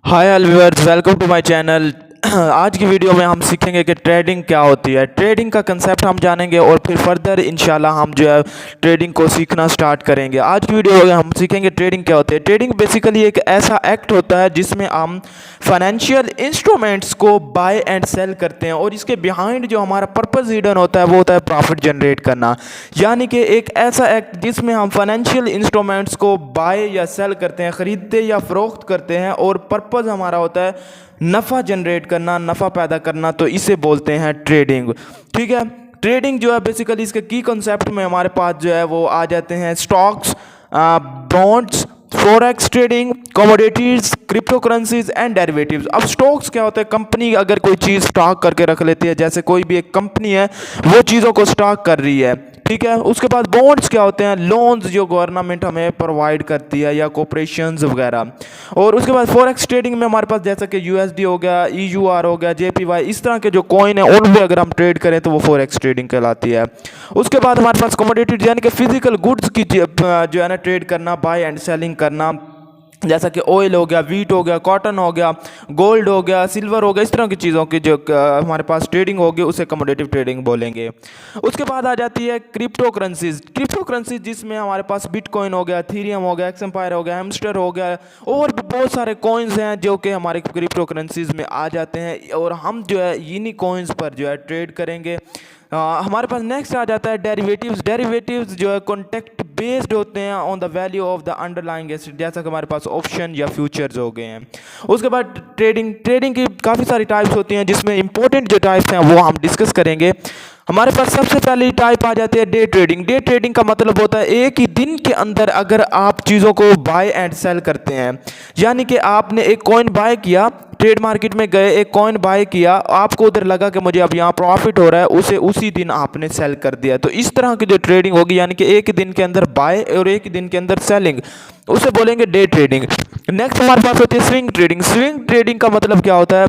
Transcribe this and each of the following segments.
Hi all viewers, welcome to my channel. आज की video में हम सीखेंगे कि ट्रेडिंग क्या होती है। ट्रेडिंग का कंसेप्ट हम जानेंगे और फिर फर्दर इंशाल्लाह हम जो है ट्रेडिंग को सीखना स्टार्ट करेंगे। आज की वीडियो में हम सीखेंगे ट्रेडिंग क्या होती है। ट्रेडिंग बेसिकली एक ऐसा एक्ट होता है जिसमें हम फाइनेंशियल इंस्ट्रूमेंट्स को बाय एंड सेल करते हैं और इसके बिहाइंड जो हमारा पर्पस हिडन होता है वो होता है प्रॉफिट जनरेट करना। यानी कि एक ऐसा एक्ट जिसमें हम फाइनेंशियल इंस्ट्रूमेंट्स को बाय या सेल करते हैं, ख़रीदते या फ़रोख्त करते हैं और पर्पस हमारा होता है नफ़ा जनरेट करना, नफ़ा पैदा करना। तो इसे बोलते हैं ट्रेडिंग। ठीक है, ट्रेडिंग जो है बेसिकली इसके की कॉन्सेप्ट में हमारे पास जो है वो आ जाते हैं stocks, bonds, forex trading, commodities, crypto currencies and derivatives. अब स्टॉक्स क्या होता है? कंपनी अगर कोई चीज़ स्टॉक करके रख लेती है, जैसे कोई भी एक कंपनी है वो चीज़ों को स्टॉक कर रही है। ठीक है, उसके बाद बॉन्ड्स क्या होते हैं? लोन्स जो गवर्नमेंट हमें प्रोवाइड करती है या कॉर्पोरेशंस वगैरह। और उसके बाद फॉरेक्स ट्रेडिंग में हमारे पास जैसा कि यूएसडी हो गया, ईयूआर हो गया, जेपीवाई, इस तरह के जो कॉइन है उन पे अगर हम ट्रेड करें तो वो फॉरेक्स ट्रेडिंग कहलाती है। उसके बाद हमारे पास कमोडिटीज यानी कि फिजिकल गुड्स की जो है ना ट्रेड करना, बाय एंड सेलिंग करना, जैसा कि ऑयल हो गया, वीट हो गया, कॉटन हो गया, गोल्ड हो गया, सिल्वर हो गया, इस तरह की चीज़ों की जो हमारे पास ट्रेडिंग होगी उसे कमोडिटिव ट्रेडिंग बोलेंगे। उसके बाद आ जाती है क्रिप्टो करेंसीज। क्रिप्टो करेंसीज जिसमें हमारे पास बिटकॉइन हो गया, थीरियम हो गया, एक्सएम्पायर हो गया, हैमस्टर हो गया और भी बहुत सारे कॉइन्स हैं जो कि हमारे क्रिप्टो करेंसीज में आ जाते हैं और हम जो है इन्हीं कॉइन्स पर जो है ट्रेड करेंगे। हमारे पास नेक्स्ट आ जाता है डेरिवेटिव्स। डेरिवेटिव्स जो है कॉन्टेक्ट बेस्ड होते हैं on the value of the underlying asset, जैसा कि हमारे पास ऑप्शन या फ्यूचर्स हो गए हैं। उसके बाद ट्रेडिंग की काफ़ी सारी टाइप्स होती हैं जिसमें इंपॉर्टेंट जो टाइप्स हैं वो हम डिस्कस करेंगे। हमारे पास सबसे पहली टाइप आ जाती है डे ट्रेडिंग। डे ट्रेडिंग का मतलब होता है एक ही दिन के अंदर अगर आप चीज़ों को बाय एंड सेल करते हैं, यानी कि आपने एक कॉइन बाय किया, ट्रेड मार्केट में गए, एक कॉइन बाय किया, आपको उधर लगा कि मुझे अब यहाँ प्रॉफिट हो रहा है, उसे उसी दिन आपने सेल कर दिया। तो इस तरह की जो ट्रेडिंग होगी, यानी कि एक ही दिन के अंदर बाय और एक ही दिन के अंदर सेलिंग, उसे बोलेंगे डे ट्रेडिंग। नेक्स्ट हमारे पास होती है स्विंग ट्रेडिंग। स्विंग ट्रेडिंग का मतलब क्या होता है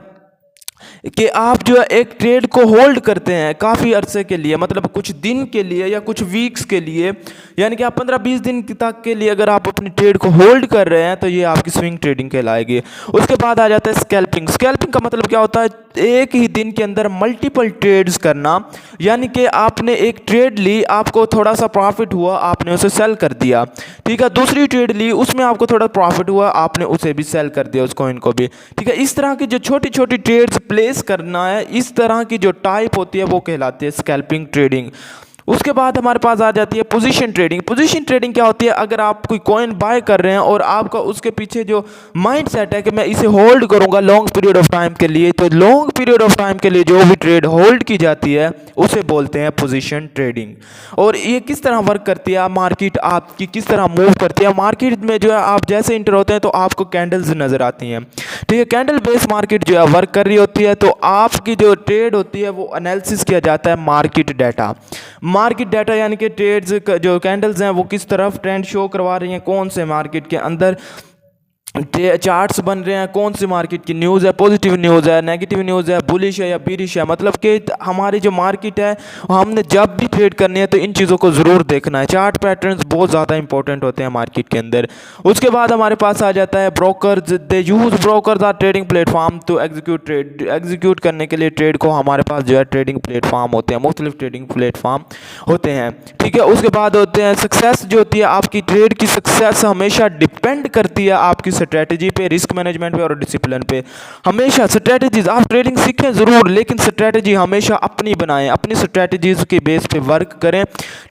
कि आप जो है एक ट्रेड को होल्ड करते हैं काफ़ी अरसे के लिए, मतलब कुछ दिन के लिए या कुछ वीक्स के लिए, यानी कि आप 15-20 दिन तक के लिए अगर आप अपनी ट्रेड को होल्ड कर रहे हैं तो ये आपकी स्विंग ट्रेडिंग कहलाएगी। उसके बाद आ जाता है स्कैल्पिंग। स्कैल्पिंग का मतलब क्या होता है? एक ही दिन के अंदर मल्टीपल ट्रेड्स करना, यानी कि आपने एक ट्रेड ली, आपको थोड़ा सा प्रॉफिट हुआ, आपने उसे सेल कर दिया। ठीक है, दूसरी ट्रेड ली, उसमें आपको थोड़ा प्रॉफिट हुआ, आपने उसे भी सेल कर दिया, उस कॉइन को भी। ठीक है, इस तरह की जो छोटी छोटी ट्रेड्स प्लेस करना है, इस तरह की जो टाइप होती है वो कहलाती है स्कैल्पिंग ट्रेडिंग। उसके बाद हमारे पास आ जाती है पोजीशन ट्रेडिंग। पोजीशन ट्रेडिंग क्या होती है? अगर आप कोई कॉइन बाय कर रहे हैं और आपका उसके पीछे जो माइंड सेट है कि मैं इसे होल्ड करूंगा लॉन्ग पीरियड ऑफ टाइम के लिए, तो लॉन्ग पीरियड ऑफ टाइम के लिए जो भी ट्रेड होल्ड की जाती है उसे बोलते हैं पोजीशन ट्रेडिंग। और ये किस तरह वर्क करती है? मार्केट आपकी किस तरह मूव करती है? मार्केट में जो है आप जैसे इंटर होते हैं तो आपको कैंडल्स नज़र आती हैं। ठीक है, कैंडल बेस मार्केट जो है वर्क कर रही होती है, तो आपकी जो ट्रेड होती है वो एनालिसिस किया जाता है मार्केट डाटा। मार्केट डाटा यानी कि ट्रेड्स जो कैंडल्स हैं वो किस तरफ ट्रेंड शो करवा रही हैं, कौन से मार्केट के अंदर चार्ट्स बन रहे हैं, कौन सी मार्केट की न्यूज़ है, पॉजिटिव न्यूज़ है, नेगेटिव न्यूज़ है, बुलिश है या बीरिश है। मतलब कि हमारी जो मार्केट है हमने जब भी ट्रेड करनी है तो इन चीज़ों को ज़रूर देखना है। चार्ट पैटर्न्स बहुत ज़्यादा इंपॉर्टेंट होते हैं मार्केट के अंदर। उसके बाद हमारे पास आ जाता है brokers. They use brokers are trading platform to execute trade. Execute करने के लिए ट्रेड को हमारे पास जो है ट्रेडिंग प्लेटफॉर्म होते हैं, मुख्तलिफ ट्रेडिंग प्लेटफॉर्म होते हैं। ठीक है, उसके बाद होते हैं सक्सेस। जो होती है आपकी ट्रेड की सक्सेस हमेशा डिपेंड करती है आपकी स्ट्रैटेजी पे, रिस्क मैनेजमेंट पे और डिसिप्लिन पे। हमेशा स्ट्रैटेजीज आप ट्रेडिंग सीखें ज़रूर, लेकिन स्ट्रैटेजी हमेशा अपनी बनाएं, अपनी स्ट्रैटेजीज के बेस पे वर्क करें।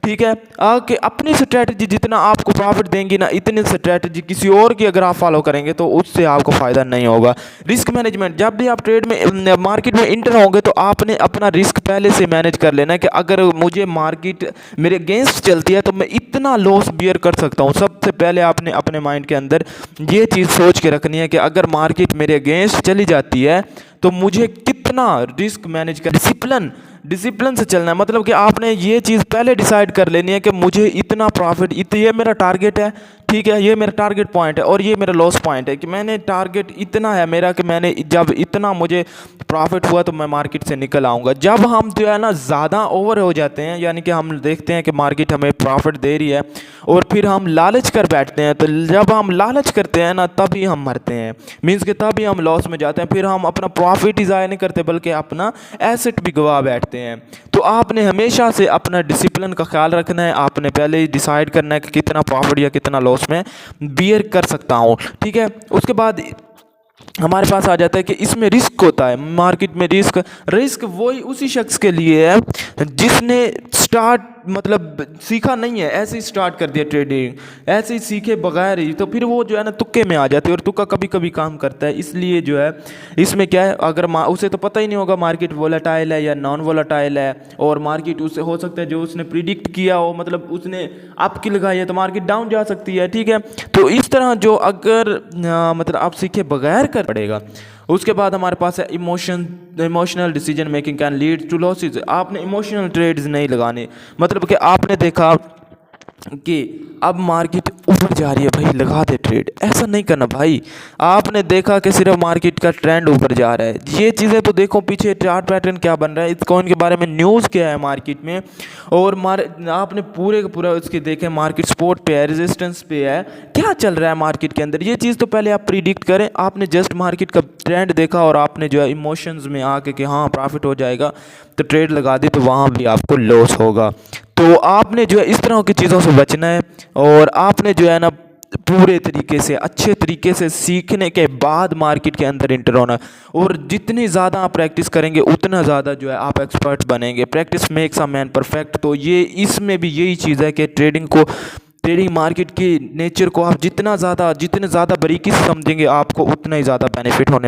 ठीक है, कि अपनी स्ट्रैटेजी जितना आपको प्रॉफिट देंगी ना, इतनी स्ट्रैटेजी किसी और की अगर आप फॉलो करेंगे तो उससे आपको फ़ायदा नहीं होगा। रिस्क मैनेजमेंट, जब भी आप ट्रेड में मार्केट में इंटर होंगे तो आपने अपना रिस्क पहले से मैनेज कर लेना है कि अगर मुझे मार्केट मेरे अगेंस्ट चलती है तो मैं इतना लॉस बियर कर सकता हूँ। सबसे पहले आपने अपने माइंड के अंदर ये चीज़ सोच के रखनी है कि अगर मार्केट मेरे अगेंस्ट चली जाती है तो मुझे कितना रिस्क मैनेज कर, डिसिप्लिन डिसिप्लिन से चलना है। मतलब कि आपने ये चीज़ पहले डिसाइड कर लेनी है कि मुझे इतना प्रॉफिट, ये मेरा टारगेट है, ठीक है, ये मेरा टारगेट पॉइंट है और ये मेरा लॉस पॉइंट है कि मैंने टारगेट इतना है मेरा कि मैंने जब इतना मुझे प्रॉफिट हुआ तो मैं मार्केट से निकल आऊँगा। जब हम जो है ना ज़्यादा ओवर हो जाते हैं, यानी कि हम देखते हैं कि मार्केट हमें प्रॉफिट दे रही है और फिर हम लालच कर बैठते हैं, तो जब हम लालच करते हैं ना तभी हम मरते हैं, मीन्स कि तभी हम लॉस में जाते हैं। फिर हम अपना प्रॉफिट ही ज़ाया नहीं करते बल्कि अपना एसेट भी गवा बैठते हैं। तो आपने हमेशा से अपना डिसिप्लिन का ख्याल रखना है। आपने पहले ही डिसाइड करना है कि कितना प्रॉफिट या कितना लॉस मैं बियर कर सकता हूँ, ठीक है। उसके बाद हमारे पास आ जाता है कि इसमें रिस्क होता है, मार्केट में रिस्क वही उसी शख्स के लिए है जिसने स्टार्ट मतलब सीखा नहीं है, ऐसे ही स्टार्ट कर दिया ट्रेडिंग, ऐसे ही सीखे बगैर ही, तो फिर वो जो है ना तुक्के में आ जाती है और तुक्का कभी कभी काम करता है। इसलिए जो है इसमें क्या है, अगर उसे तो पता ही नहीं होगा मार्केट वोलेटाइल है या नॉन वोलेटाइल है, और मार्केट उससे हो सकता है जो उसने प्रिडिक्ट किया हो, मतलब उसने अप की लगाई है तो मार्केट डाउन जा सकती है, ठीक है। तो इस तरह जो अगर मतलब आप सीखे बगैर कर पड़ेगा। उसके बाद हमारे पास है emotional decision making can lead to losses. आपने इमोशनल ट्रेड्स नहीं लगाने, मतलब कि आपने देखा कि अब मार्केट ऊपर जा रही है, भाई लगा दे ट्रेड, ऐसा नहीं करना भाई। आपने देखा कि सिर्फ मार्केट का ट्रेंड ऊपर जा रहा है, ये चीज़ें तो देखो पीछे चार्ट पैटर्न क्या बन रहा है, इस कॉइन के बारे में न्यूज़ क्या है मार्केट में, और आपने पूरे का पूरा उसके देखे मार्केट सपोर्ट पे है, रेजिस्टेंस पे है, क्या चल रहा है मार्केट के अंदर, ये चीज़ तो पहले आप प्रिडिक्ट करें। आपने जस्ट मार्केट का ट्रेंड देखा और आपने जो है इमोशंस में आके कि हाँ प्रॉफिट हो जाएगा तो ट्रेड लगा दी, तो वहाँ भी आपको लॉस होगा। तो आपने जो है इस तरह की चीज़ों से बचना है और आपने जो है ना पूरे तरीके से अच्छे तरीके से सीखने के बाद मार्केट के अंदर इंटर होना, और जितनी ज़्यादा आप प्रैक्टिस करेंगे उतना ज़्यादा जो है आप एक्सपर्ट बनेंगे। Practice makes a man perfect. तो ये इसमें भी यही चीज़ है कि ट्रेडिंग मार्केट की नेचर को आप जितने ज़्यादा बारीकी से समझेंगे आपको उतना ही ज़्यादा बेनिफिट होने